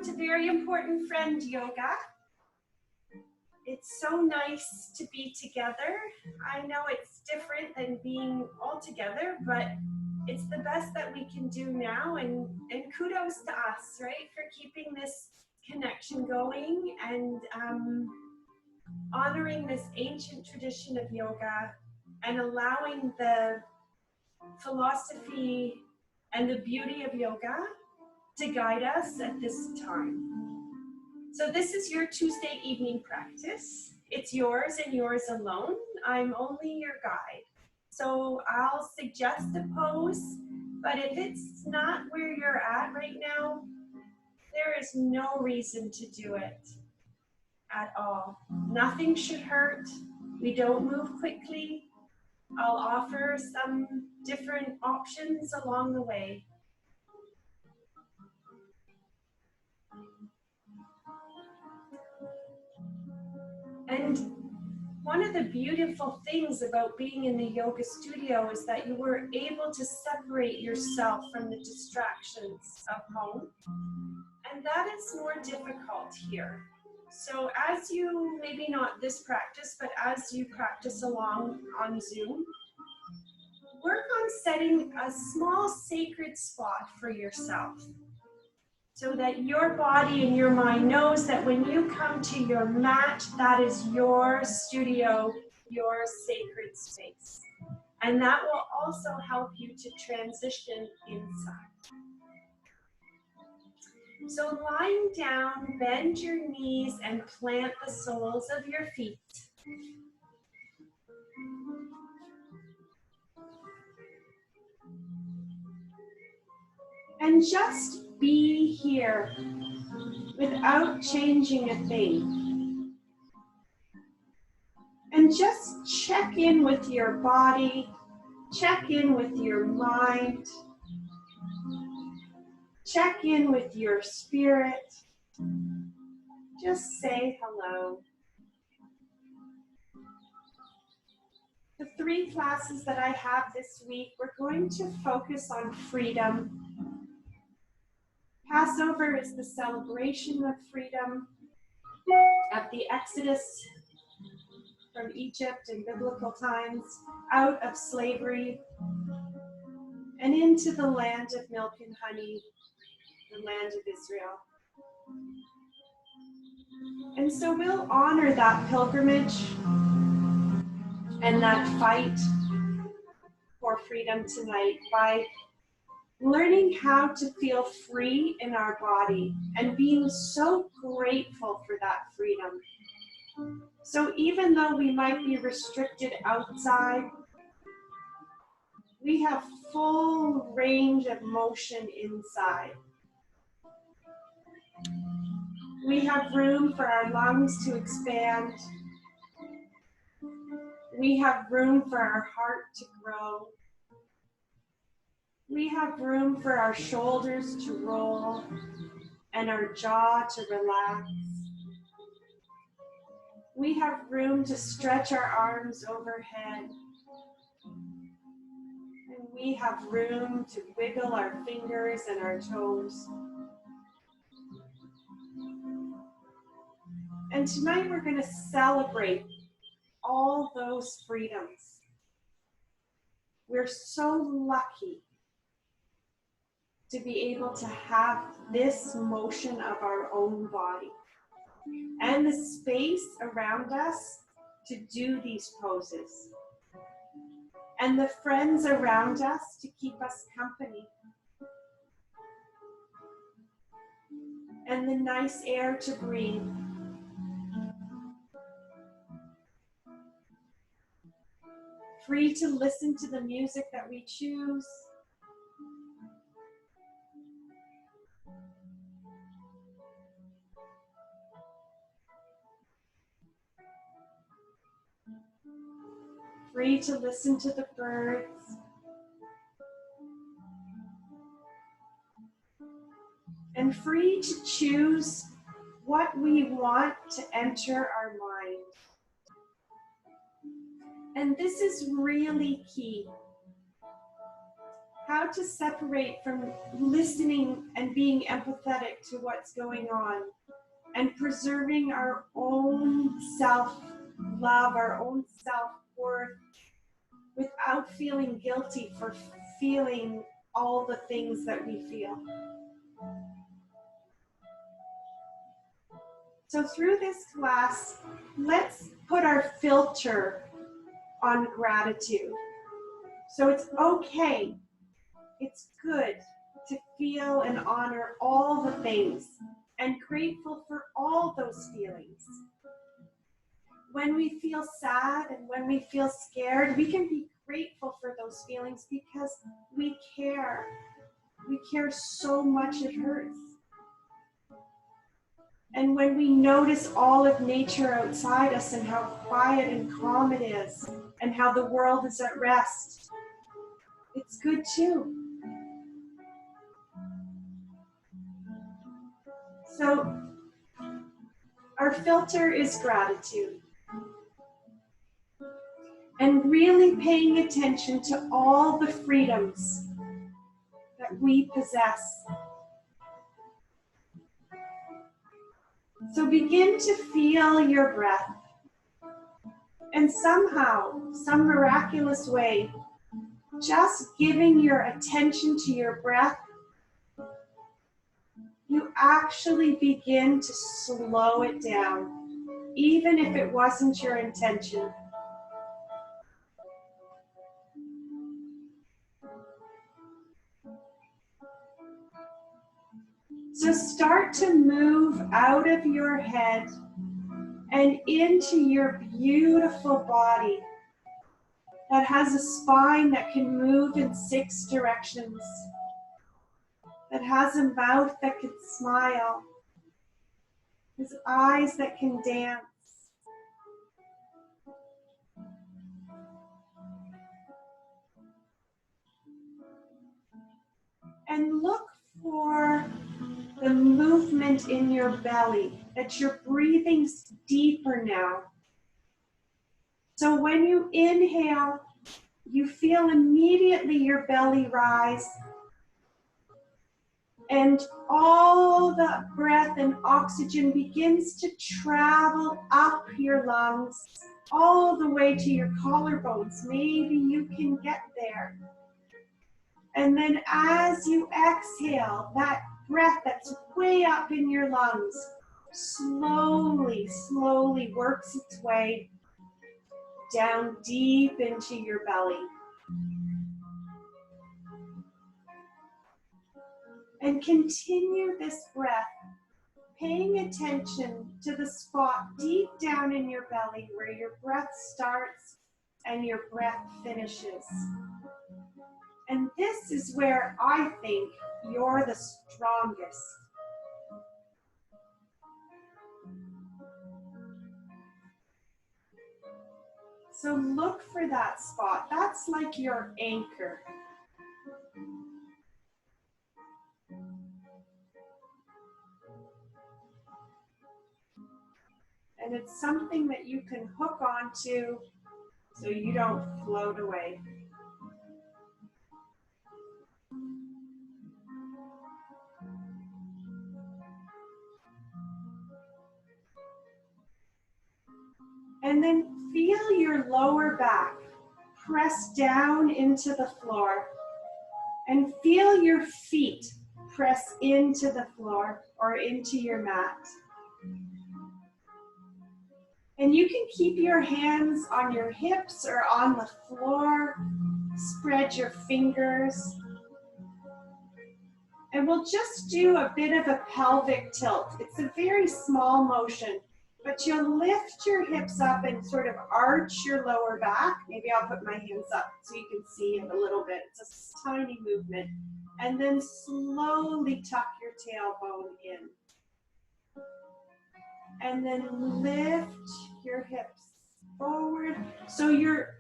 Welcome to Very Important Friend Yoga. It's so nice to be together. I know it's different than being all together, but it's the best that we can do now, and kudos to us, right, for keeping this connection going and honoring this ancient tradition of yoga and allowing the philosophy and the beauty of yoga to guide us at this time. So this is your Tuesday evening practice. It's yours and yours alone. I'm only your guide. So I'll suggest a pose, but if it's not where you're at right now, there is no reason to do it at all. Nothing should hurt. We don't move quickly. I'll offer some different options along the way. And one of the beautiful things about being in the yoga studio is that you were able to separate yourself from the distractions of home. And that is more difficult here. So as you, maybe not this practice, but as you practice along on Zoom, work on setting a small sacred spot for yourself, so that your body and your mind knows that when you come to your mat, that is your studio, your sacred space. And that will also help you to transition inside. So lying down, bend your knees and plant the soles of your feet. And just be here without changing a thing. And just check in with your body, check in with your mind, check in with your spirit. Just say hello. The 3 classes that I have this week, we're going to focus on freedom. Passover is the celebration of freedom, of the Exodus from Egypt in biblical times, out of slavery, and into the land of milk and honey, the land of Israel. And so we'll honor that pilgrimage and that fight for freedom tonight by learning how to feel free in our body and being so grateful for that freedom. So even though we might be restricted outside, we have full range of motion inside. We have room for our lungs to expand. We have room for our heart to grow. We have room for our shoulders to roll and our jaw to relax. We have room to stretch our arms overhead. And we have room to wiggle our fingers and our toes. And tonight we're going to celebrate all those freedoms. We're so lucky to be able to have this motion of our own body and the space around us to do these poses, and the friends around us to keep us company, and the nice air to breathe. Free to listen to the music that we choose. Free to listen to the birds. And free to choose what we want to enter our mind. And this is really key. how to separate from listening and being empathetic to what's going on and preserving our own self-love, our own self-worth without feeling guilty for feeling all the things that we feel. So through this class, let's put our filter on gratitude. So it's okay, it's good to feel and honor all the things and grateful for all those feelings. When we feel sad and when we feel scared, we can be grateful for those feelings because we care. We care so much it hurts. And when we notice all of nature outside us and how quiet and calm it is and how the world is at rest, it's good too. So our filter is gratitude. And really paying attention to all the freedoms that we possess. So begin to feel your breath. And somehow, some miraculous way, just giving your attention to your breath, you actually begin to slow it down, even if it wasn't your intention. So start to move out of your head and into your beautiful body that has a spine that can move in 6 directions, that has a mouth that can smile, has eyes that can dance. And look for the movement in your belly, that you're breathing deeper now. So when you inhale, you feel immediately your belly rise, and all the breath and oxygen begins to travel up your lungs, all the way to your collarbones. Maybe you can get there. And then as you exhale, that breath that's way up in your lungs slowly, slowly works its way down deep into your belly. And continue this breath, paying attention to the spot deep down in your belly where your breath starts and your breath finishes. And this is where I think you're the strongest. So look for that spot. That's like your anchor. And it's something that you can hook onto so you don't float away. And then feel your lower back press down into the floor, and feel your feet press into the floor or into your mat. And you can keep your hands on your hips or on the floor. Spread your fingers. And we'll just do a bit of a pelvic tilt. It's a very small motion, but you'll lift your hips up and sort of arch your lower back. Maybe I'll put my hands up so you can see it a little bit. It's a tiny movement. And then slowly tuck your tailbone in. And then lift your hips forward. So your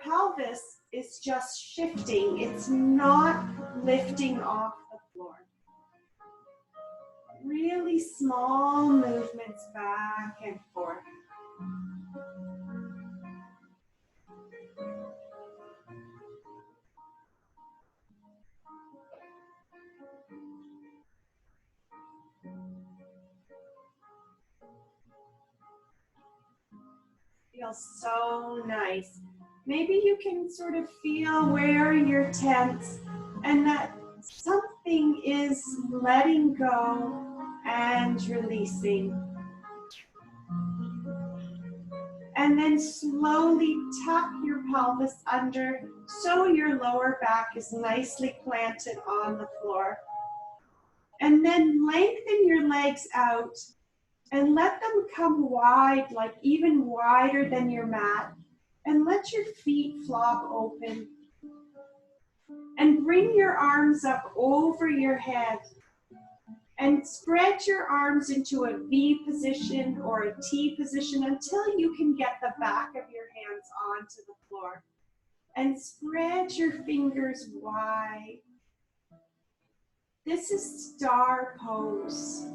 pelvis is just shifting. It's not lifting off the floor. Really small movements back and forth. feels so nice. Maybe you can sort of feel where you're tense and that something is letting go and releasing. And then slowly tuck your pelvis under so your lower back is nicely planted on the floor. And then lengthen your legs out and let them come wide, like even wider than your mat. And let your feet flop open. And bring your arms up over your head. And spread your arms into a V position or a T position until you can get the back of your hands onto the floor. And spread your fingers wide. This is star pose.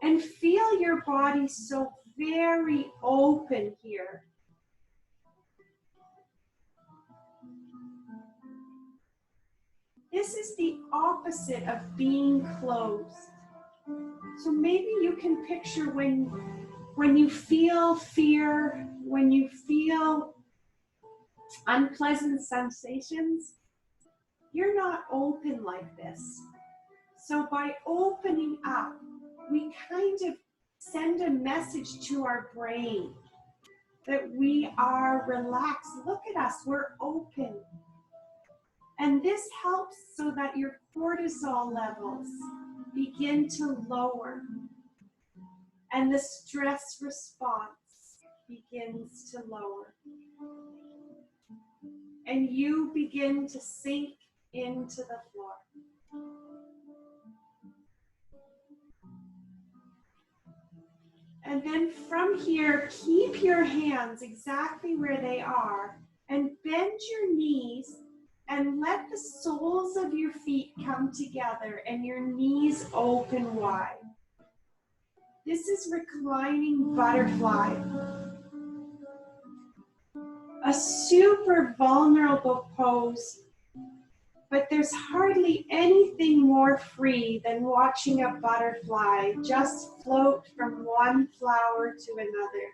And feel your body so very open here. This is the opposite of being closed. So maybe you can picture when you feel fear, when you feel unpleasant sensations, you're not open like this. So by opening up, we kind of send a message to our brain that we are relaxed. Look at us, we're open. And this helps so that your cortisol levels begin to lower and the stress response begins to lower. And you begin to sink into the floor. And then from here, keep your hands exactly where they are and bend your knees and let the soles of your feet come together and your knees open wide. This is reclining butterfly. A super vulnerable pose, but there's hardly anything more free than watching a butterfly just float from one flower to another.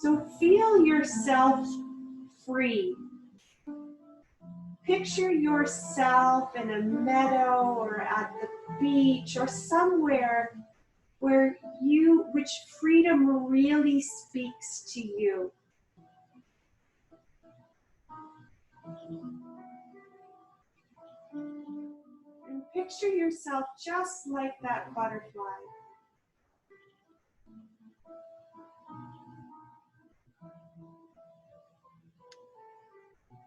So feel yourself free. Picture yourself in a meadow or at the beach or somewhere which freedom really speaks to you. And picture yourself just like that butterfly.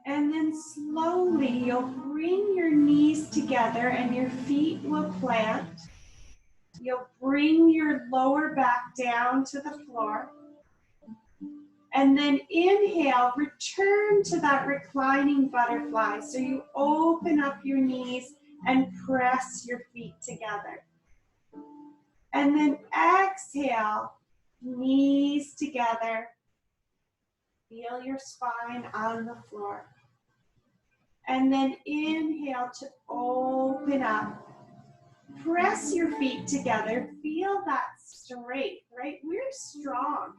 And then slowly you'll bring your knees together and your feet will plant. You'll bring your lower back down to the floor. And then inhale, return to that reclining butterfly. So you open up your knees and press your feet together. And then exhale, knees together. Feel your spine on the floor. And then inhale to open up. Press your feet together. Feel that straight, right? We're strong.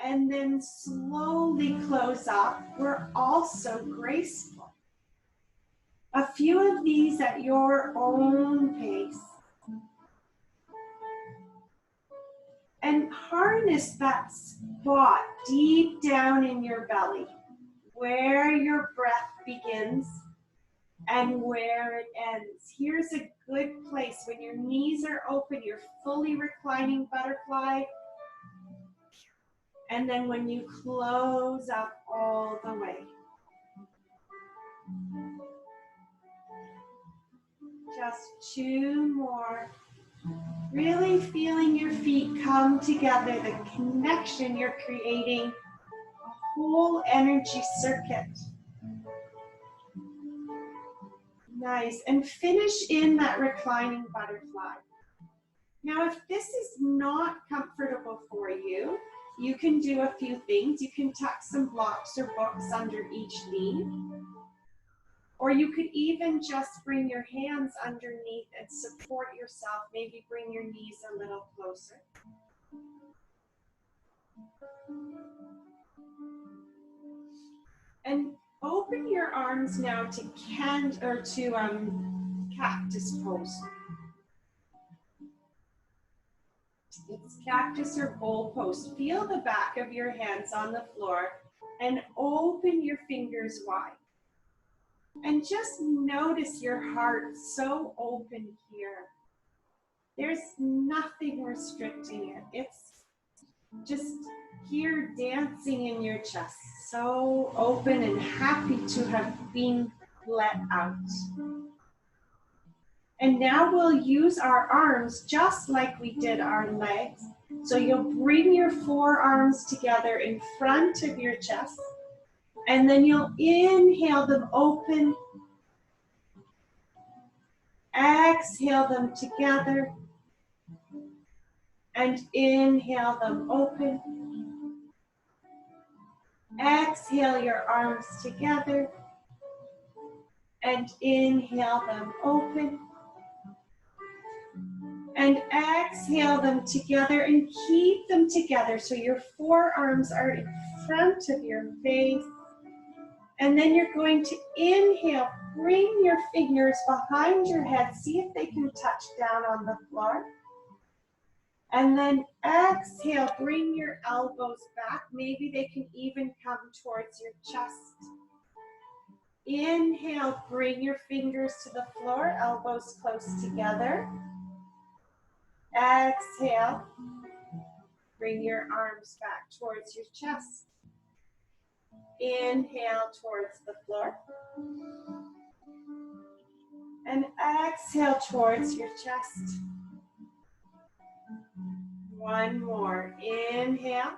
And then slowly close up. We're also graceful. A few of these at your own pace. And harness that spot deep down in your belly, where your breath begins and where it ends. Here's a good place when your knees are open, you're fully reclining butterfly. And then when you close up all the way. Just 2 more. Really feeling your feet come together, the connection you're creating, a whole energy circuit. Nice, and finish in that reclining butterfly. Now, if this is not comfortable for you, you can do a few things. You can tuck some blocks or books under each knee. Or you could even just bring your hands underneath and support yourself. Maybe bring your knees a little closer. And open your arms now to cactus pose. It's cactus or bowl pose. Feel the back of your hands on the floor and open your fingers wide. And just notice your heart so open here. There's nothing restricting it. It's just here dancing in your chest, so open and happy to have been let out. And now we'll use our arms just like we did our legs. So you'll bring your forearms together in front of your chest, and then you'll inhale them open, exhale them together, and inhale them open. Exhale your arms together and inhale them open. And exhale them together and keep them together so your forearms are in front of your face. And then you're going to inhale, bring your fingers behind your head, see if they can touch down on the floor. And then exhale, bring your elbows back. Maybe they can even come towards your chest. Inhale, bring your fingers to the floor, elbows close together. Exhale, bring your arms back towards your chest. Inhale towards the floor. And exhale towards your chest. One more. Inhale.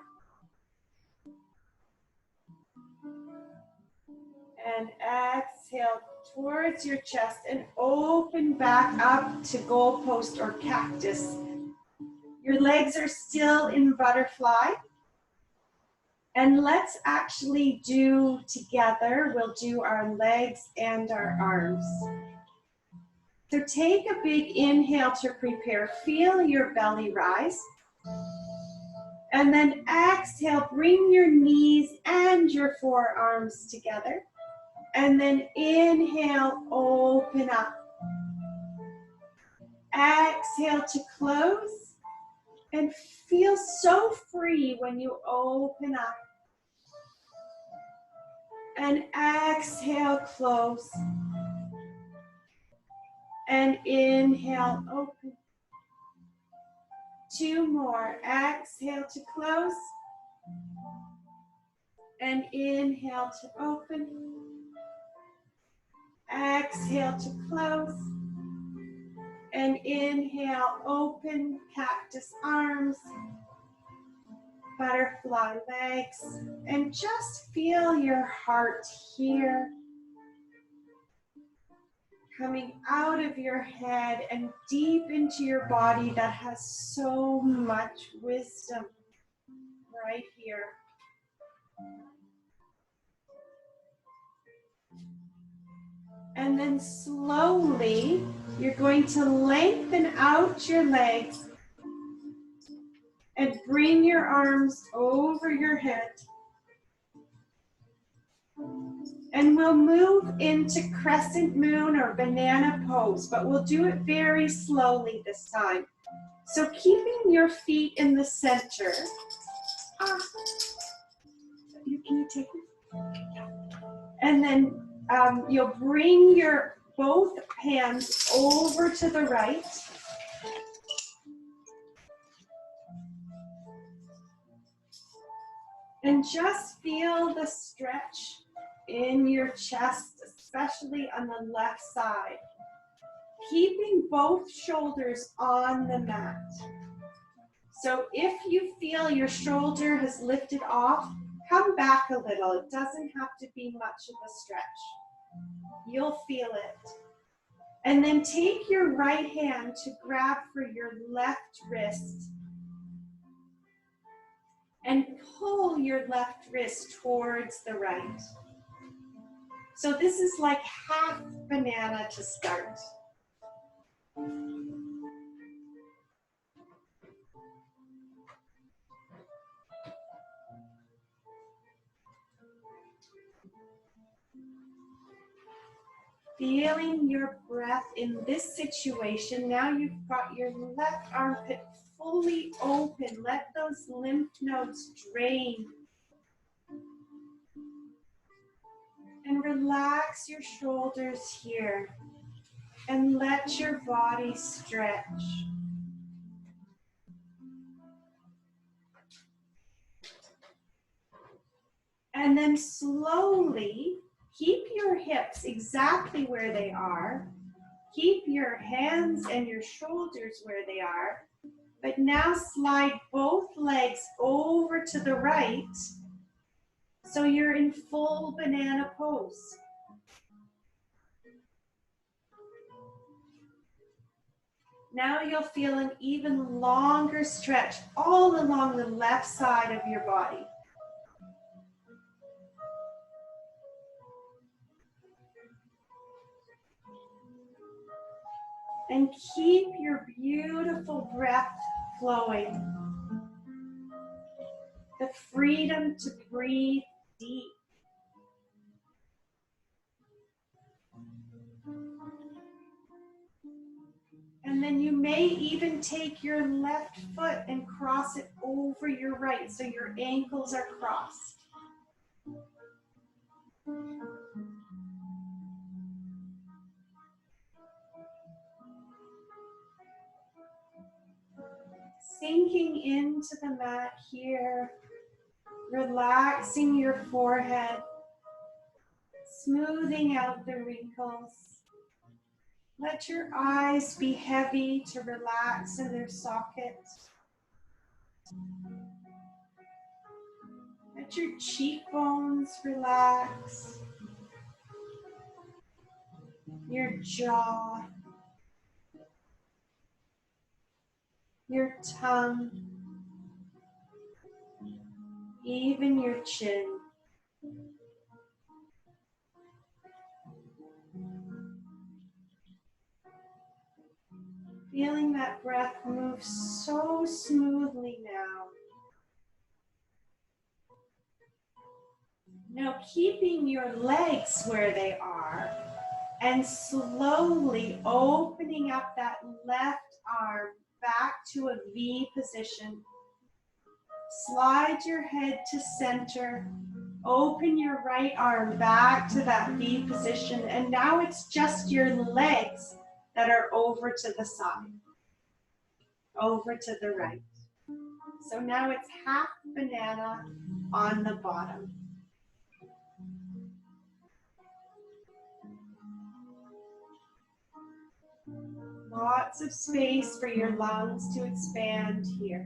And exhale towards your chest and open back up to goalpost or cactus. Your legs are still in butterfly. And let's actually do together, we'll do our legs and our arms. So take a big inhale to prepare. Feel your belly rise. And then exhale, bring your knees and your forearms together. And then inhale, open up. Exhale to close. And feel so free when you open up. And exhale, close. And inhale, open. Two more. Exhale to close. And inhale to open. Exhale to close. And inhale, open, cactus arms, butterfly legs, and just feel your heart here, coming out of your head and deep into your body that has so much wisdom right here. And then slowly, you're going to lengthen out your legs and bring your arms over your head. And we'll move into crescent moon or banana pose, but we'll do it very slowly this time. So keeping your feet in the center. Can you take it? And then you'll bring your both hands over to the right. And just feel the stretch in your chest, especially on the left side. Keeping both shoulders on the mat. So if you feel your shoulder has lifted off, come back a little. It doesn't have to be much of a stretch. You'll feel it. And then take your right hand to grab for your left wrist and pull your left wrist towards the right. So this is like half banana to start. Feeling your breath in this situation. Now you've got your left armpit fully open. Let those lymph nodes drain. And relax your shoulders here. And let your body stretch. And then slowly keep your hips exactly where they are. Keep your hands and your shoulders where they are. But now slide both legs over to the right. So you're in full banana pose. Now you'll feel an even longer stretch all along the left side of your body. And keep your beautiful breath flowing. The freedom to breathe deep. And then you may even take your left foot and cross it over your right so your ankles are crossed. Sinking into the mat here, relaxing your forehead, smoothing out the wrinkles. Let your eyes be heavy to relax in their sockets. Let your cheekbones relax, your jaw, your tongue, even your chin. Feeling that breath move so smoothly now. Now keeping your legs where they are and slowly opening up that left arm back to a V position. Slide your head to center. Open your right arm back to that V position, and now it's just your legs that are over to the side, over to the right. So now it's half banana on the bottom. Lots of space for your lungs to expand here.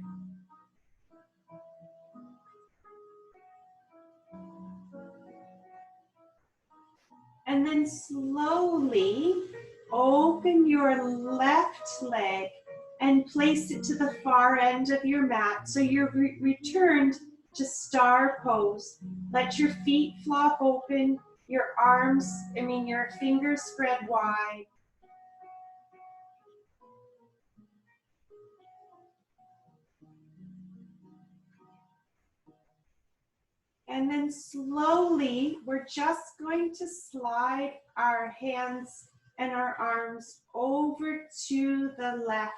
And then slowly open your left leg and place it to the far end of your mat. So you're returned to star pose. Let your feet flop open, your your fingers spread wide. And then slowly, we're just going to slide our hands and our arms over to the left.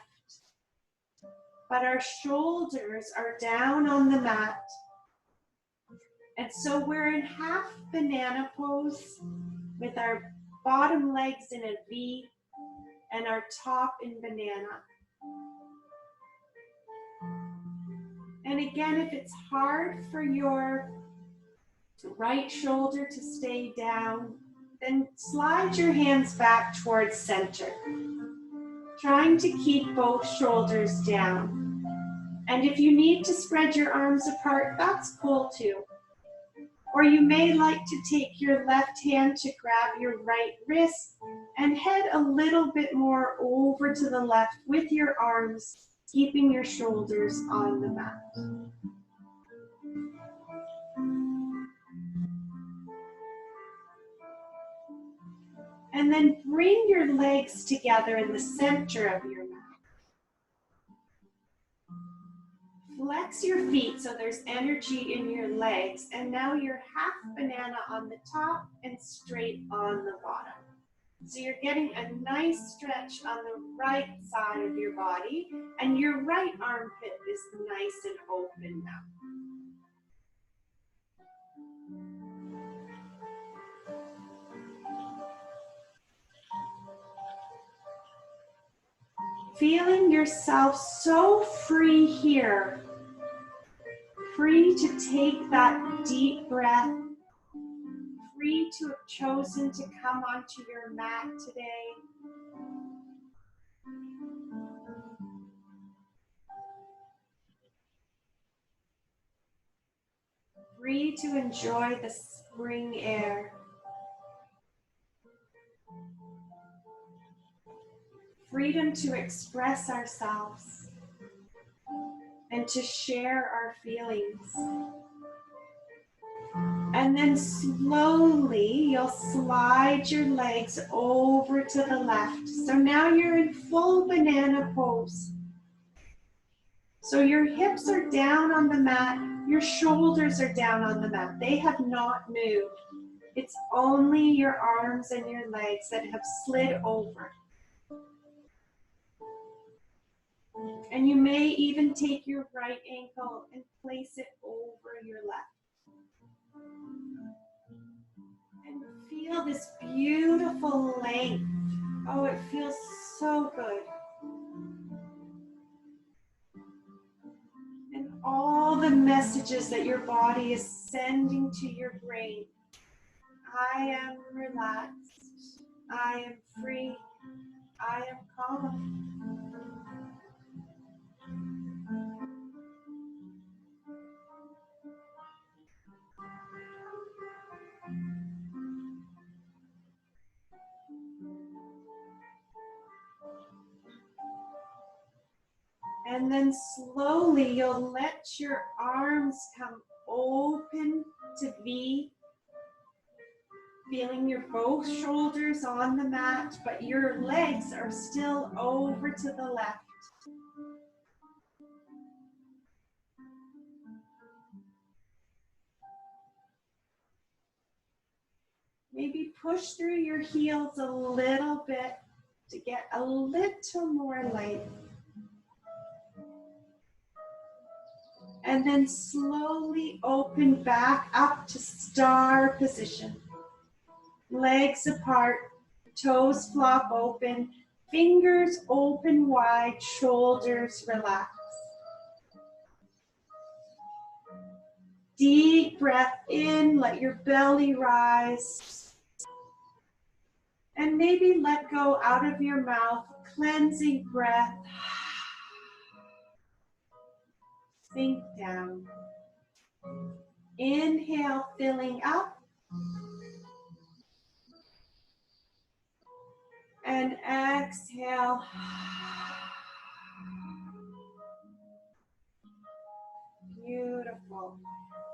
But our shoulders are down on the mat. And so we're in half banana pose with our bottom legs in a V and our top in banana. And again, if it's hard for your right shoulder to stay down, then slide your hands back towards center, trying to keep both shoulders down. And if you need to spread your arms apart, that's cool too. Or you may like to take your left hand to grab your right wrist and head a little bit more over to the left with your arms, keeping your shoulders on the mat. And then bring your legs together in the center of your mat. Flex your feet so there's energy in your legs. And now you're half banana on the top and straight on the bottom. So you're getting a nice stretch on the right side of your body, and your right armpit is nice and open now. Feeling yourself so free here. Free to take that deep breath. Free to have chosen to come onto your mat today. Free to enjoy the spring air. Freedom to express ourselves and to share our feelings. And then slowly you'll slide your legs over to the left. So now you're in full banana pose. So your hips are down on the mat, your shoulders are down on the mat. They have not moved. It's only your arms and your legs that have slid over. And you may even take your right ankle and place it over your left. And feel this beautiful length. Oh, it feels so good. And all the messages that your body is sending to your brain. I am relaxed. I am free. I am calm. And then slowly you'll let your arms come open to V. Feeling your both shoulders on the mat, but your legs are still over to the left. Maybe push through your heels a little bit to get a little more length. And then slowly open back up to star position. Legs apart, toes flop open, fingers open wide, shoulders relaxed. Deep breath in, let your belly rise. And maybe let go out of your mouth, cleansing breath. Sink down. Inhale, filling up. And exhale. Beautiful.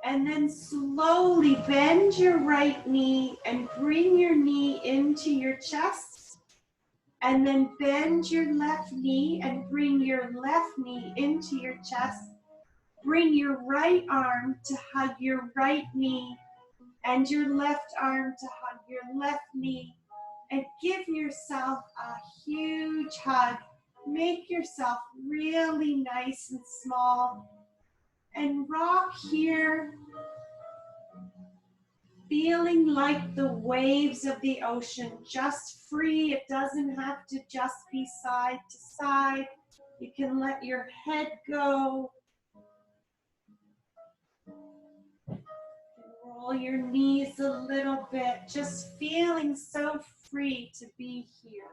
And then slowly bend your right knee and bring your knee into your chest. And then bend your left knee and bring your left knee into your chest. Bring your right arm to hug your right knee and your left arm to hug your left knee. And give yourself a huge hug. Make yourself really nice and small. And rock here, feeling like the waves of the ocean, just free. It doesn't have to just be side to side. You can let your head go. Roll your knees a little bit, just feeling so free to be here.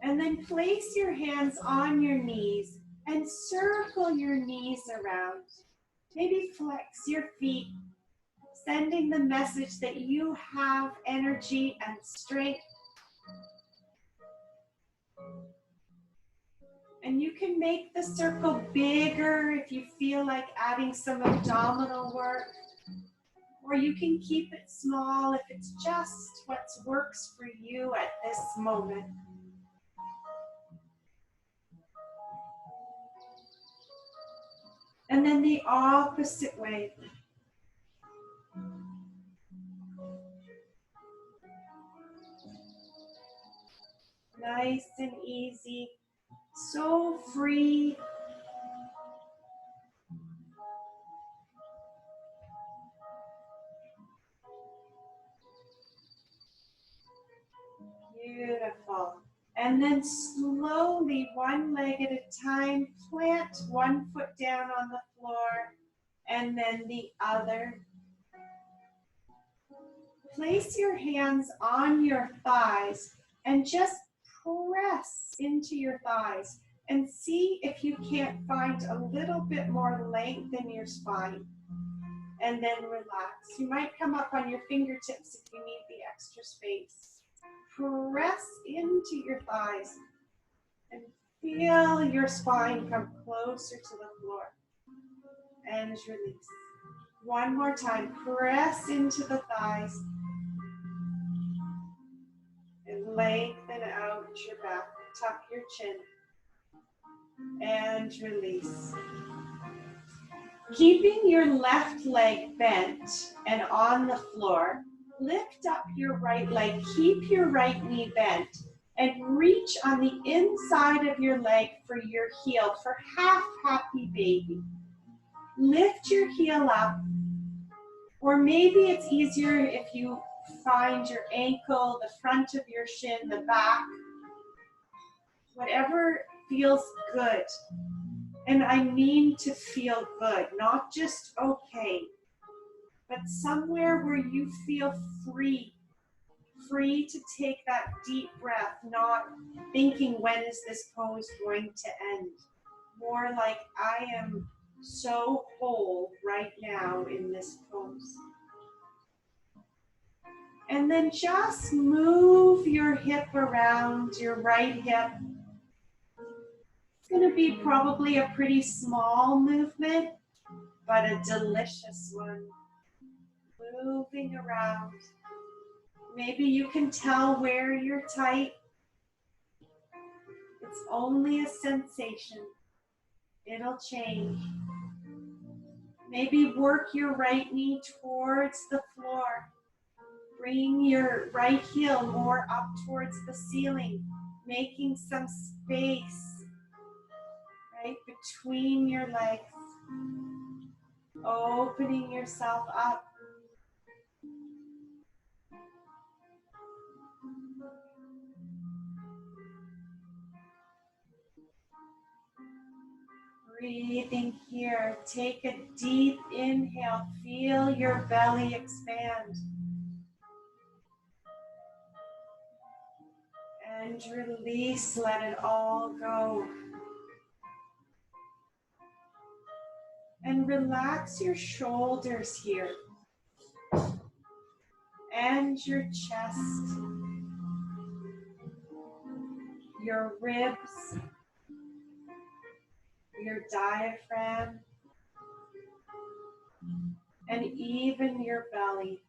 And then place your hands on your knees and circle your knees around. Maybe flex your feet, sending the message that you have energy and strength. And you can make the circle bigger if you feel like adding some abdominal work. Or you can keep it small if it's just what works for you at this moment. And then the opposite way. Nice and easy, so free. Beautiful. And then slowly, one leg at a time, plant one foot down on the floor and then the other. Place your hands on your thighs and just press into your thighs and see if you can't find a little bit more length in your spine. And then relax. You might come up on your fingertips if you need the extra space. Press into your thighs and feel your spine come closer to the floor. And release. One more time. Press into the thighs. And lengthen out your back. Tuck your chin. And release. Keeping your left leg bent and on the floor, lift up your right leg. Keep your right knee bent and reach on the inside of your leg for your heel for half happy baby. Lift your heel up, or maybe it's easier if you find your ankle, the front of your shin, the back, whatever feels good. And I mean to feel good, not just okay, but somewhere where you feel free to take that deep breath, not thinking, when is this pose going to end? More like, I am so whole right now in this pose. And then just move your hip around, your right hip. It's going to be probably a pretty small movement, but a delicious one. Moving around. Maybe you can tell where you're tight. It's only a sensation. It'll change. Maybe work your right knee towards the floor. Bring your right heel more up towards the ceiling, making some space right between your legs. Opening yourself up. Breathing here. Take a deep inhale. Feel your belly expand. And release. Let it all go. And relax your shoulders here. And your chest. Your ribs. Your diaphragm. And even your belly.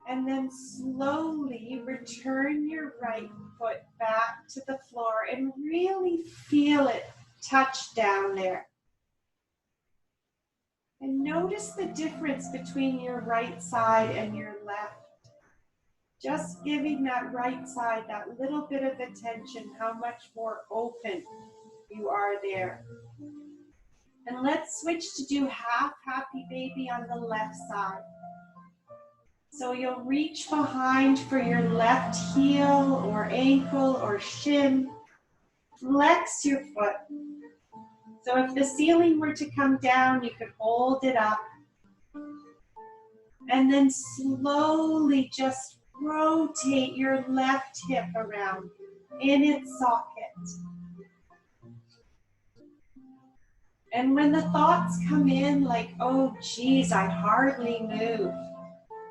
And then slowly return your right foot back to the floor and really feel it touch down there. And notice the difference between your right side and your left. Just giving that right side that little bit of attention, how much more open you are there. And let's switch to do half happy baby on the left side. So you'll reach behind for your left heel or ankle or shin. Flex your foot. So if the ceiling were to come down, you could hold it up. And then slowly just rotate your left hip around in its socket. And when the thoughts come in like, oh geez, I hardly move,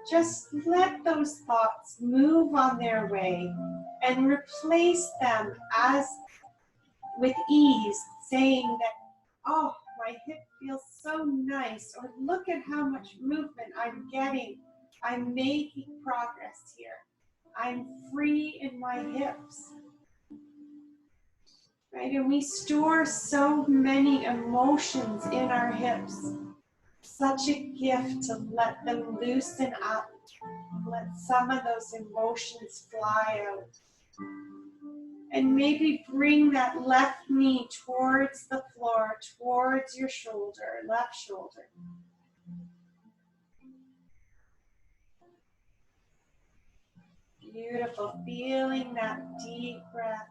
just let those thoughts move on their way and replace them as with ease, saying that, oh, my hip feels so nice, or look at how much movement I'm getting. I'm making progress here. I'm free in my hips. Right? And we store so many emotions in our hips. Such a gift to let them loosen up, let some of those emotions fly out. And maybe bring that left knee towards the floor, towards your shoulder, left shoulder. Beautiful, feeling that deep breath.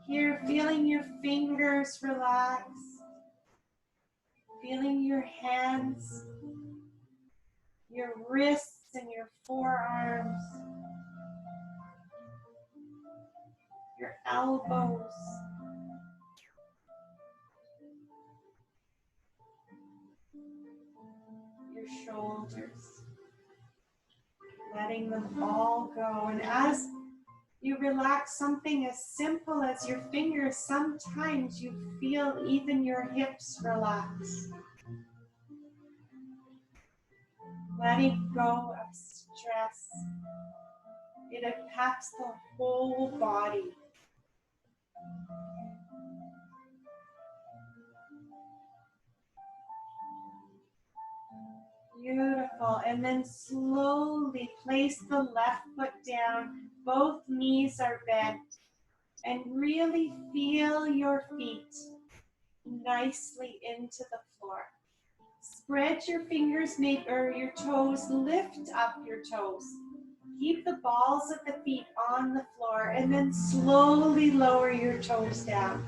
Here, feeling your fingers relax, feeling your hands, your wrists and your forearms, your elbows, your shoulders, letting them all go. And as you relax something as simple as your fingers, sometimes you feel even your hips relax. Letting go of stress. It impacts the whole body. Beautiful. And then slowly place the left foot down. Both knees are bent. And really feel your feet nicely into the floor. Spread your fingers, or your toes, lift up your toes. Keep the balls of the feet on the floor and then slowly lower your toes down.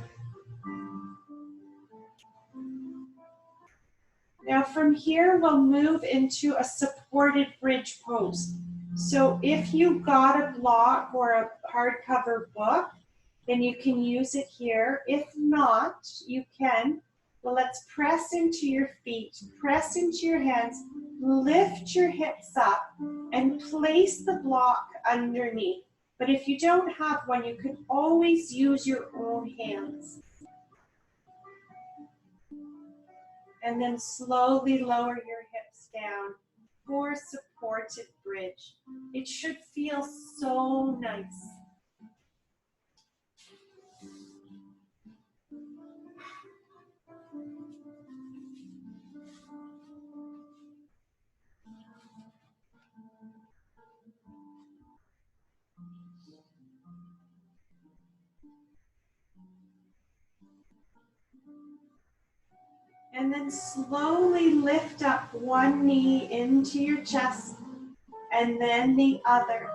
Now from here, we'll move into a supported bridge pose. So if you got a block or a hardcover book, then you can use it here. If not, you can. Well, let's press into your feet, press into your hands, lift your hips up, and place the block underneath. But if you don't have one, you can always use your own hands. And then slowly lower your hips down for supported bridge. It should feel so nice. And then slowly lift up one knee into your chest and then the other.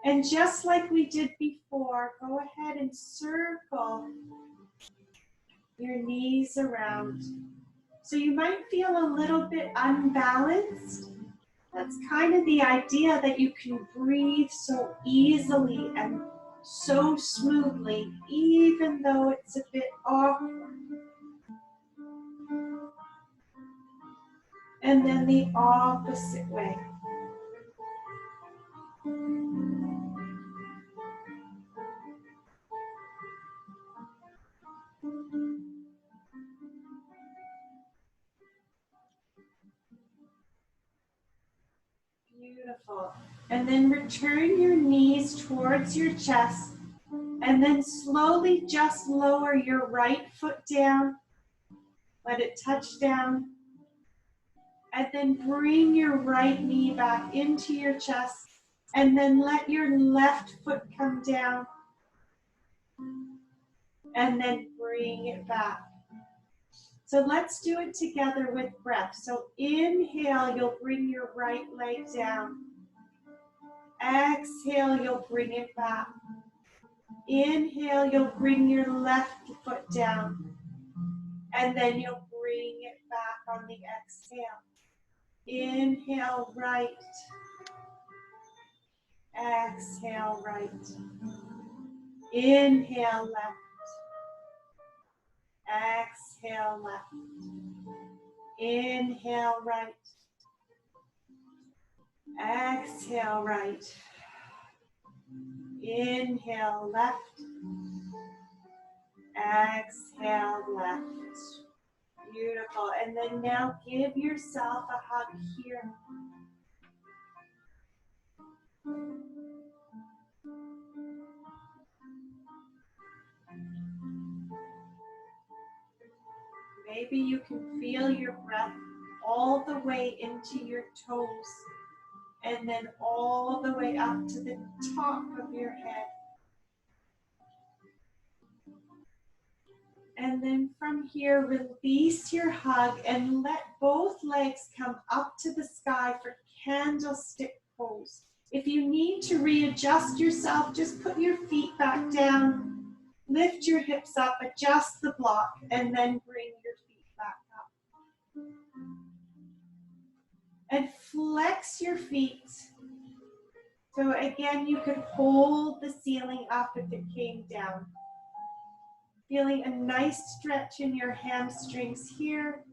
And just like we did before, go ahead and circle your knees around. So you might feel a little bit unbalanced. That's kind of the idea, that you can breathe so easily and so smoothly, even though it's a bit awkward. And then the opposite way. Beautiful. And then return your knees towards your chest, and then slowly just lower your right foot down. Let it touch down. And then bring your right knee back into your chest, and then let your left foot come down. And then bring it back. So let's do it together with breath. So inhale, you'll bring your right leg down. Exhale, you'll bring it back. Inhale, you'll bring your left foot down. And then you'll bring it back on the exhale. Inhale, right. Exhale, right. Inhale, left. Exhale left. Inhale right. Exhale right. Inhale left. Exhale left. Beautiful. And then now give yourself a hug here. Maybe you can feel your breath all the way into your toes and then all the way up to the top of your head. And then from here, release your hug and let both legs come up to the sky for candlestick pose. If you need to readjust yourself, just put your feet back down, lift your hips up, adjust the block, and then bring your feet back up. And flex your feet. So again, you could hold the ceiling up if it came down. Feeling a nice stretch in your hamstrings here.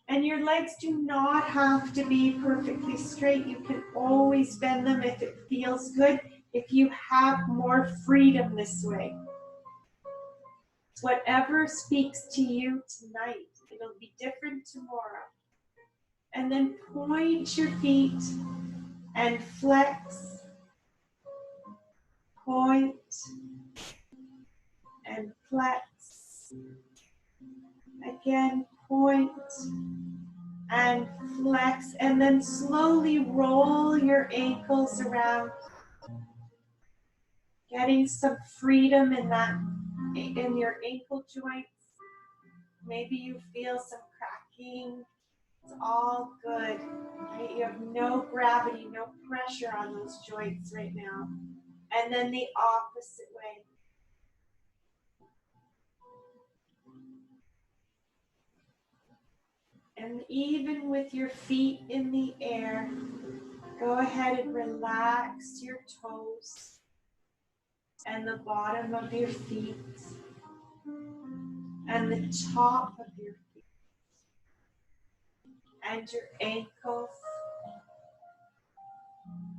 And your legs do not have to be perfectly straight. You can always bend them if it feels good, if you have more freedom this way. It's whatever speaks to you tonight. It'll be different tomorrow. And then point your feet and flex. Point and flex. Again, point and flex, and then slowly roll your ankles around, getting some freedom in your ankle joints. Maybe you feel some cracking. It's all good. Right? You have no gravity, no pressure on those joints right now. And then the opposite way. And even with your feet in the air, go ahead and relax your toes and the bottom of your feet and the top of your feet and your ankles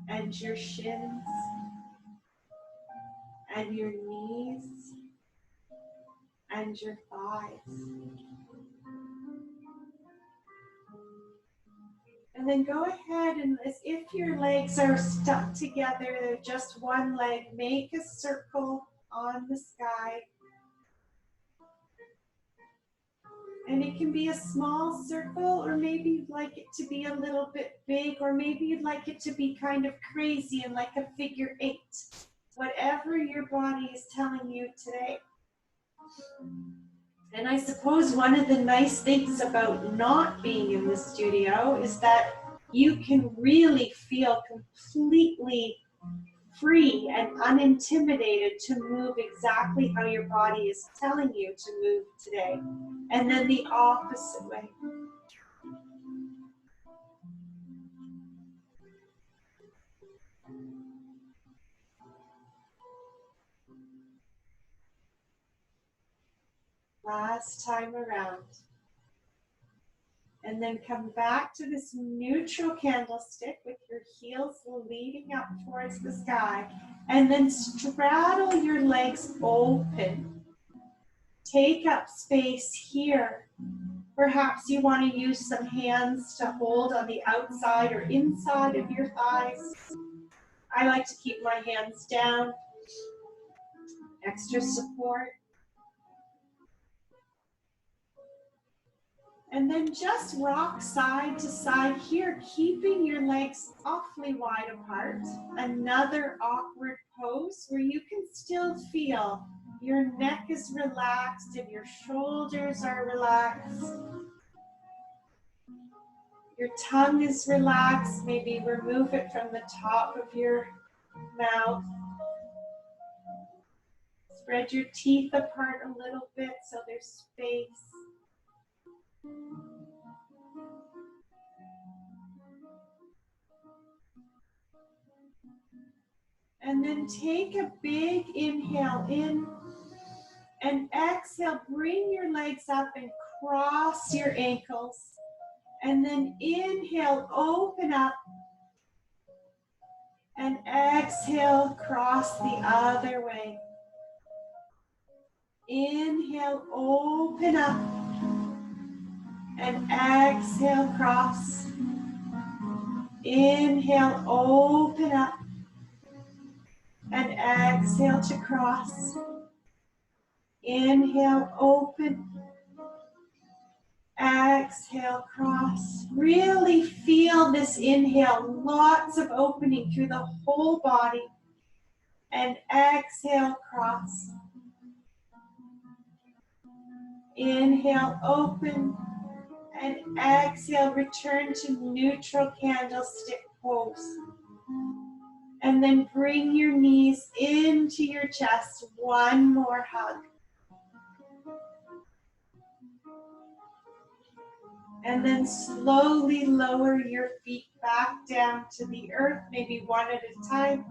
and your shins and your knees and your thighs. And then go ahead and, as if your legs are stuck together, they're just one leg, make a circle on the sky. And it can be a small circle, or maybe you'd like it to be a little bit big, or maybe you'd like it to be kind of crazy and like a figure 8. Whatever your body is telling you today. And I suppose one of the nice things about not being in the studio is that you can really feel completely free and unintimidated to move exactly how your body is telling you to move today. And then the opposite way. Last time around. And then come back to this neutral candlestick with your heels leading up towards the sky. And then straddle your legs open. Take up space here. Perhaps you want to use some hands to hold on the outside or inside of your thighs. I like to keep my hands down. Extra support. And then just rock side to side here, keeping your legs awfully wide apart. Another awkward pose where you can still feel your neck is relaxed and your shoulders are relaxed. Your tongue is relaxed. Maybe remove it from the top of your mouth. Spread your teeth apart a little bit so there's space. And then take a big inhale in And exhale, bring your legs up and cross your ankles. And then inhale, open up. And exhale, cross the other way. Inhale, open up. And exhale, cross. Inhale, open up. And exhale to cross. Inhale, open. Exhale, cross. Really feel this inhale. Lots of opening through the whole body. And exhale, cross. Inhale, open. And exhale, return to neutral candlestick pose. And then bring your knees into your chest. One more hug. And then slowly lower your feet back down to the earth, maybe one at a time,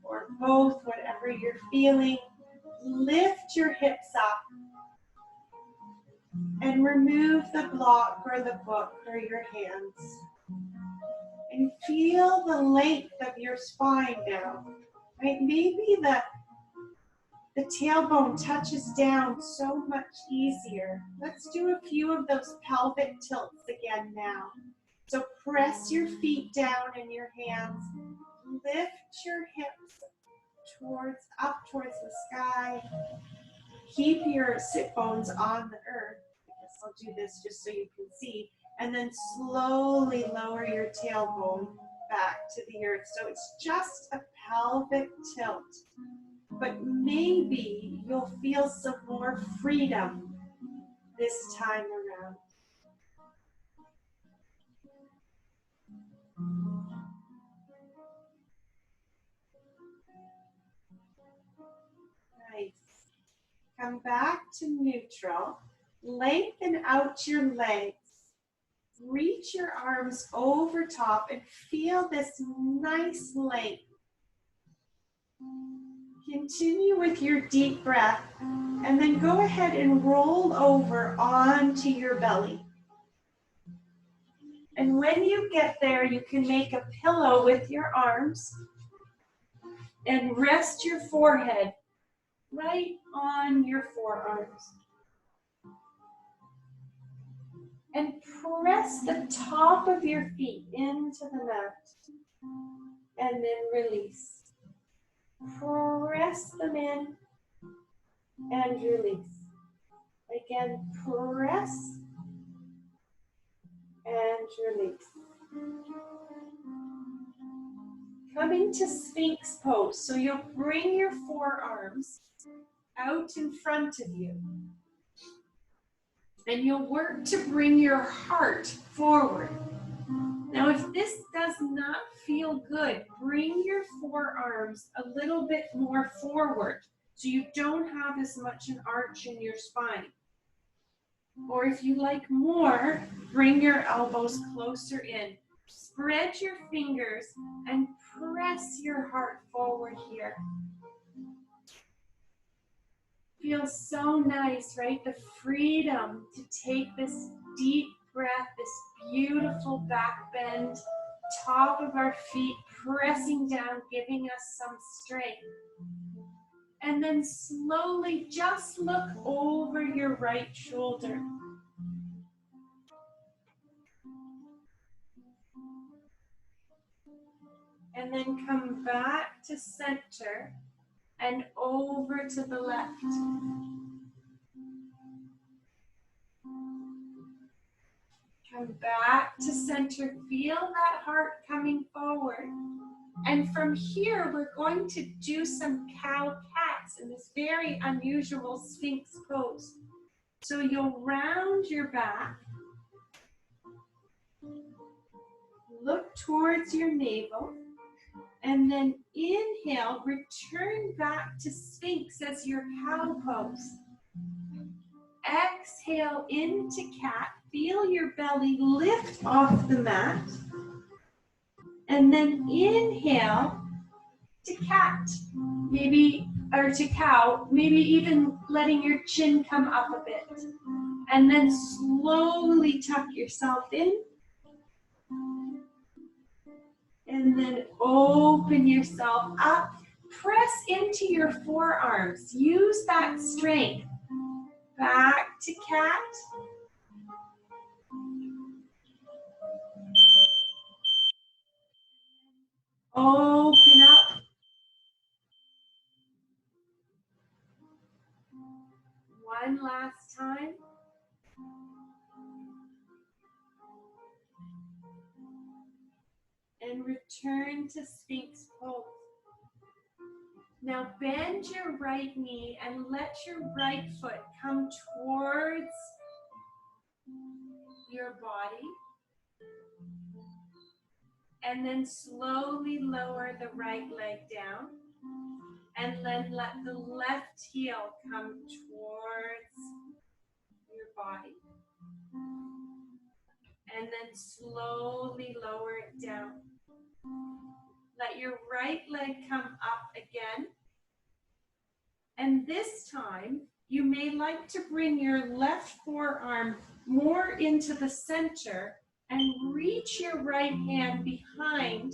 or both, whatever you're feeling. Lift your hips up. And remove the block or the book or your hands. And feel the length of your spine now. Right? Maybe the tailbone touches down so much easier. Let's do a few of those pelvic tilts again now. So press your feet down in your hands. Lift your hips up towards the sky. Keep your sit bones on the earth. I guess I'll do this just so you can see. And then slowly lower your tailbone back to the earth. So it's just a pelvic tilt. But maybe you'll feel some more freedom this time around. Nice. Come back to neutral. Lengthen out your legs. Reach your arms over top and feel this nice length. Continue with your deep breath and then go ahead and roll over onto your belly. And when you get there, you can make a pillow with your arms and rest your forehead right on your forearms. And press the top of your feet into the mat and then release. Press them in and release. Again, press and release. Coming to Sphinx pose. So you'll bring your forearms out in front of you. And you'll work to bring your heart forward. Now, if this does not feel good, bring your forearms a little bit more forward so you don't have as much an arch in your spine. Or if you like more, bring your elbows closer in. Spread your fingers and press your heart forward here. Feels so nice, right? The freedom to take this deep breath, this beautiful back bend, top of our feet pressing down, giving us some strength. And then slowly just look over your right shoulder. And then come back to center and over to the left. Come back to center. Feel that heart coming forward. And from here, we're going to do some cow-cats in this very unusual Sphinx pose. So you'll round your back. Look towards your navel. And then inhale, return back to Sphinx as your cow pose. Exhale into cat. Feel your belly lift off the mat. And then inhale to cat. Maybe or to cow, maybe even letting your chin come up a bit. And then slowly tuck yourself in. And then open yourself up. Press into your forearms. Use that strength. Back to cat. Open up. One last time. And return to Sphinx pose. Now bend your right knee and let your right foot come towards your body. And then slowly lower the right leg down. And then let the left heel come towards your body. And then slowly lower it down. Let your right leg come up again. And this time, you may like to bring your left forearm more into the center and reach your right hand behind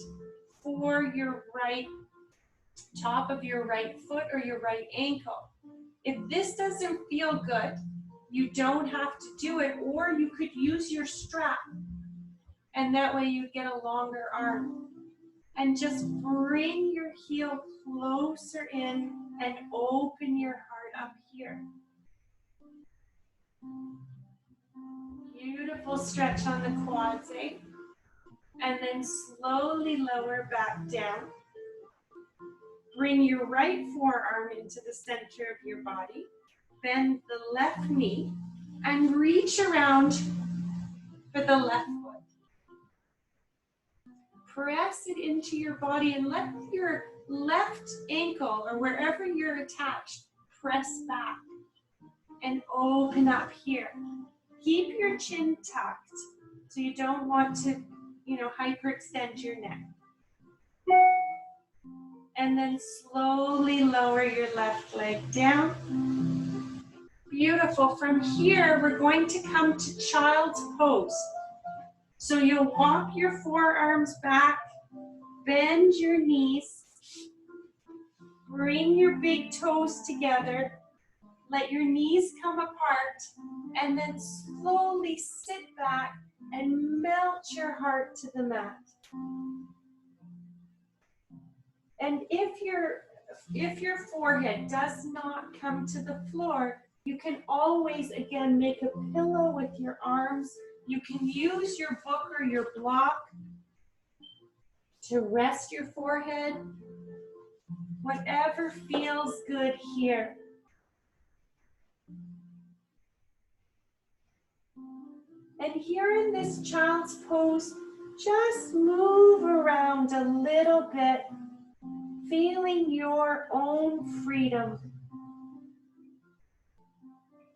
for your right top of your right foot or your right ankle. If this doesn't feel good, you don't have to do it, or you could use your strap, and that way you get a longer arm. And just bring your heel closer in and open your heart up here. Beautiful stretch on the quads, eh? And then slowly lower back down. Bring your right forearm into the center of your body. Bend the left knee and reach around for the left foot. Press it into your body and let your left ankle or wherever you're attached press back and open up here. Keep your chin tucked so you don't want to, hyperextend your neck. And then slowly lower your left leg down. Beautiful. From here, we're going to come to child's pose. So you'll walk your forearms back, bend your knees, bring your big toes together, let your knees come apart, and then slowly sit back and melt your heart to the mat. And if your forehead does not come to the floor, you can always, again, make a pillow with your arms. You can use your book or your block to rest your forehead. Whatever feels good here. And here in this child's pose, just move around a little bit, feeling your own freedom.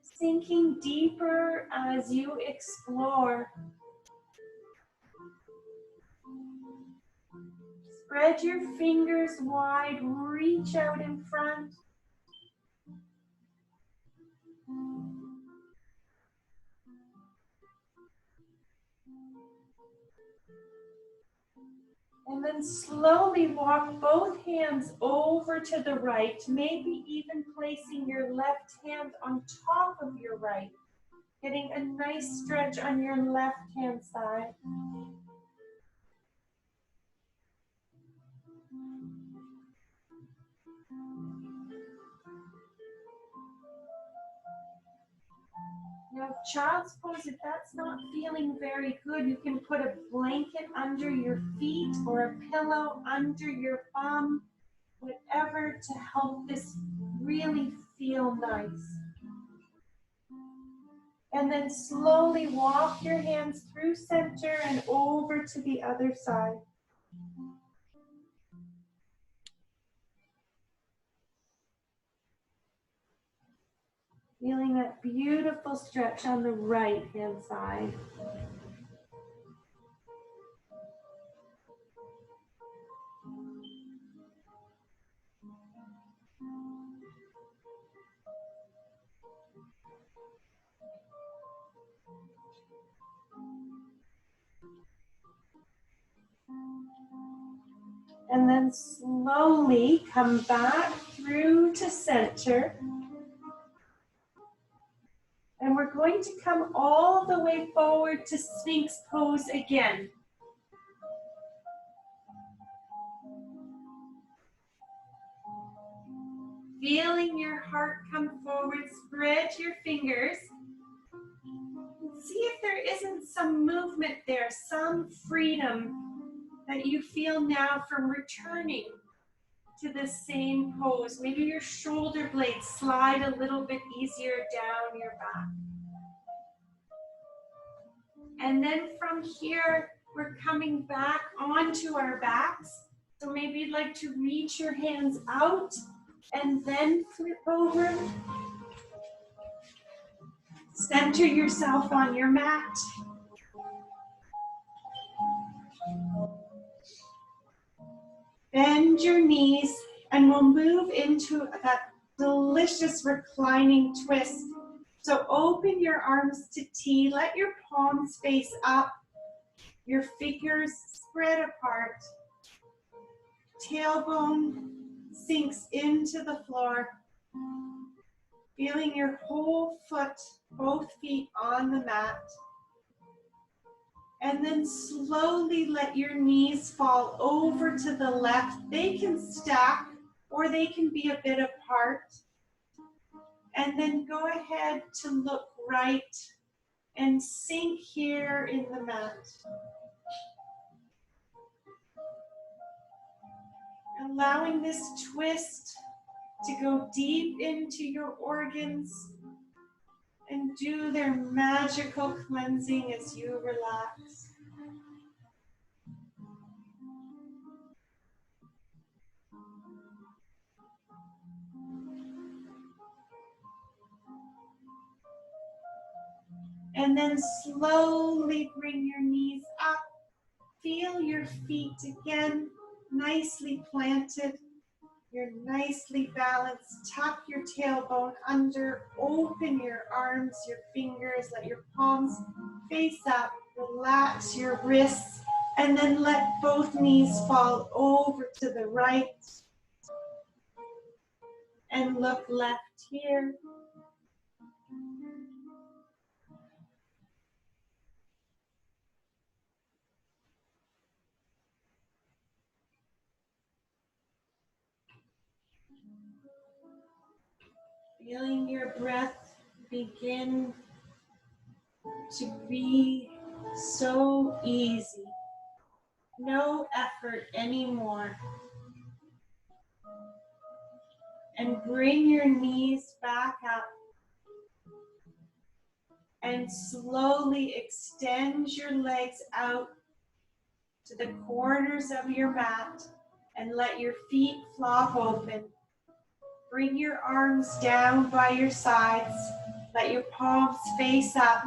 Sinking deeper as you explore. Spread your fingers wide, reach out in front. And then slowly walk both hands over to the right, maybe even placing your left hand on top of your right, getting a nice stretch on your left hand side. Now, child's pose, if that's not feeling very good, you can put a blanket under your feet or a pillow under your bum, whatever to help this really feel nice. And then slowly walk your hands through center and over to the other side. Feeling that beautiful stretch on the right hand side. And then slowly come back through to center. And we're going to come all the way forward to Sphinx pose again. Feeling your heart come forward, spread your fingers. See if there isn't some movement there, some freedom that you feel now from returning to the same pose. Maybe your shoulder blades slide a little bit easier down your back. And then from here, we're coming back onto our backs. So maybe you'd like to reach your hands out and then flip over. Center yourself on your mat. Bend your knees and we'll move into that delicious reclining twist. So open your arms to T, let your palms face up, your fingers spread apart. Tailbone sinks into the floor, feeling your whole foot, both feet on the mat. And then slowly let your knees fall over to the left. They can stack or they can be a bit apart. And then go ahead to look right and sink here in the mat. Allowing this twist to go deep into your organs and do their magical cleansing as you relax. And then slowly bring your knees up. Feel your feet again, nicely planted. You're nicely balanced. Tuck your tailbone under. Open your arms, your fingers. Let your palms face up. Relax your wrists. And then let both knees fall over to the right. And look left here. Feeling your breath begin to be so easy. No effort anymore. And bring your knees back up. And slowly extend your legs out to the corners of your mat and let your feet flop open. Bring your arms down by your sides. Let your palms face up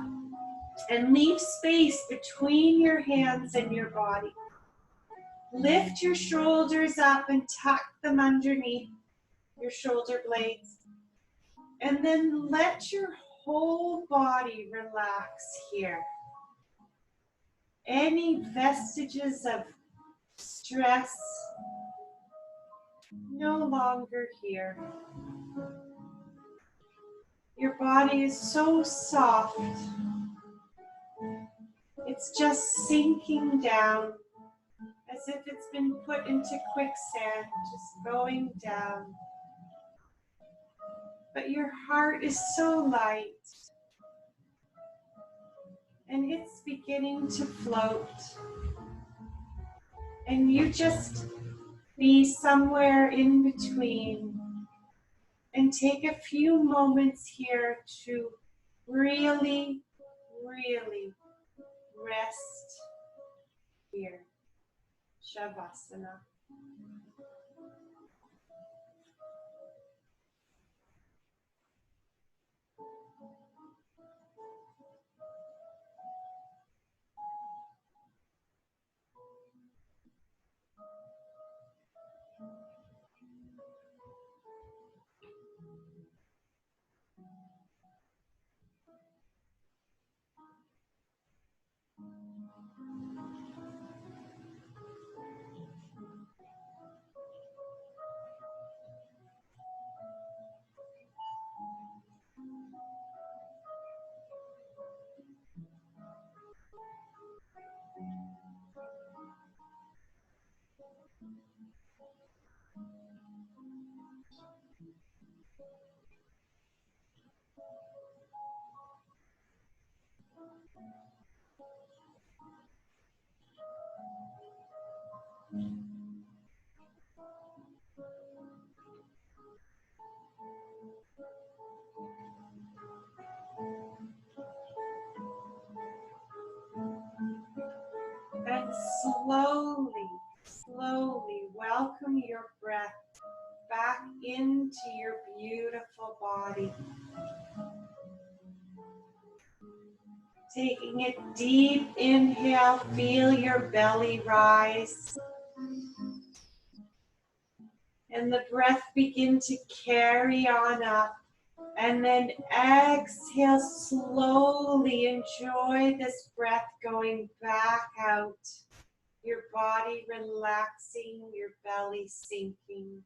and leave space between your hands and your body. Lift your shoulders up and tuck them underneath your shoulder blades. And then let your whole body relax here. Any vestiges of stress no longer here. Your body is so soft. It's just sinking down as if it's been put into quicksand, just going down. But your heart is so light. And it's beginning to float. And you just be somewhere in between. And take a few moments here to really, really rest here. Shavasana. And slowly, slowly welcome your breath back into your beautiful body. Taking a deep inhale, feel your belly rise. And the breath begin to carry on up. And then exhale slowly. Enjoy this breath going back out. Your body relaxing, your belly sinking.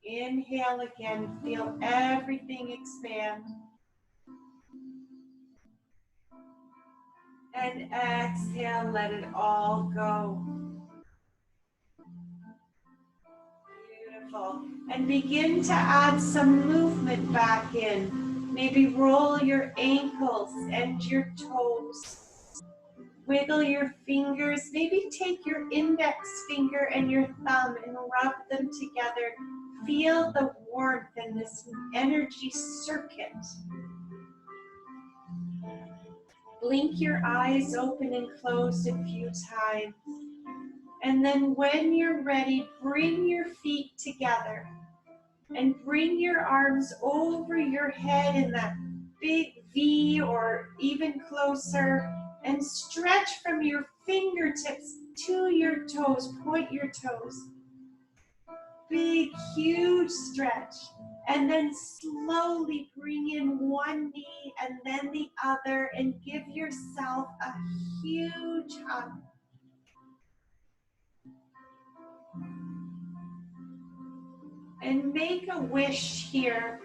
Inhale again, feel everything expand. And exhale, let it all go. Beautiful. And begin to add some movement back in. Maybe roll your ankles and your toes. Wiggle your fingers. Maybe take your index finger and your thumb and rub them together. Feel the warmth in this energy circuit. Blink your eyes open and close a few times. And then when you're ready, bring your feet together and bring your arms over your head in that big V or even closer, and stretch from your fingertips to your toes. Point your toes. Big, huge stretch. And then slowly bring in one knee and then the other and give yourself a huge hug. And make a wish here.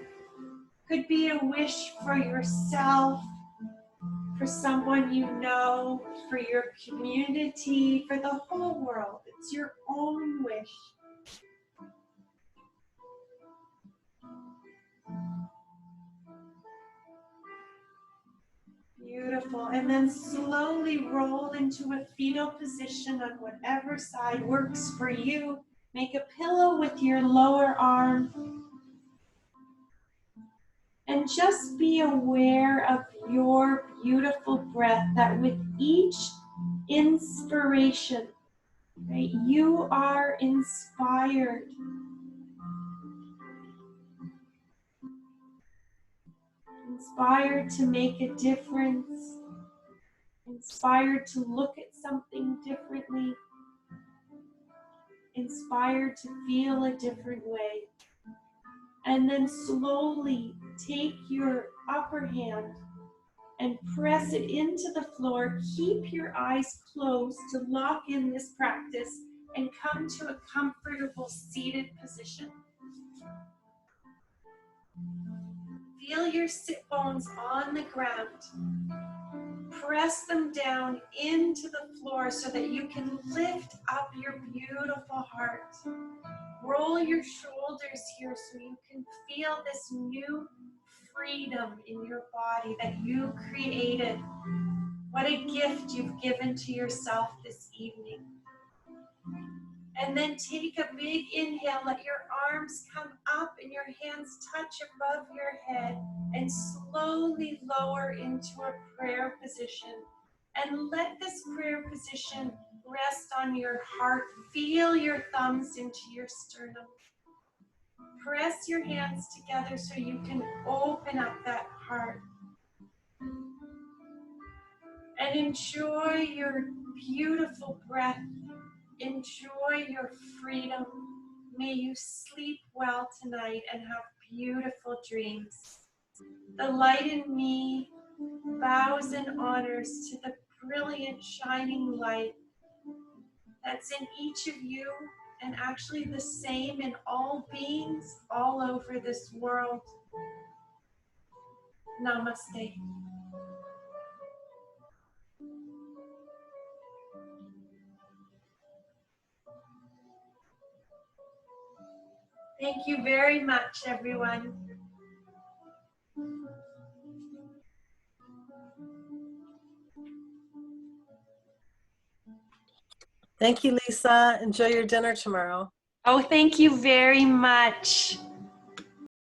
Could be a wish for yourself, for someone you know, for your community, for the whole world. It's your own wish. Beautiful. And then slowly roll into a fetal position on whatever side works for you. Make a pillow with your lower arm. And just be aware of your beautiful breath, that with each inspiration, right, you are inspired. Inspired to make a difference. Inspired to look at something differently. Inspired to feel a different way. And then slowly take your upper hand and press it into the floor. Keep your eyes closed to lock in this practice and come to a comfortable seated position. Feel your sit bones on the ground. Press them down into the floor so that you can lift up your beautiful heart. Roll your shoulders here so you can feel this new freedom in your body that you created. What a gift you've given to yourself this evening. And then take a big inhale, let your arms come up and your hands touch above your head, and slowly lower into a prayer position. And let this prayer position rest on your heart. Feel your thumbs into your sternum. Press your hands together so you can open up that heart. And enjoy your beautiful breath. Enjoy your freedom. May you sleep well tonight and have beautiful dreams. The light in me bows and honors to the brilliant shining light that's in each of you, and actually the same in all beings all over this world. Namaste. Thank you very much, everyone. Thank you, Lisa. Enjoy your dinner tomorrow. Oh, thank you very much.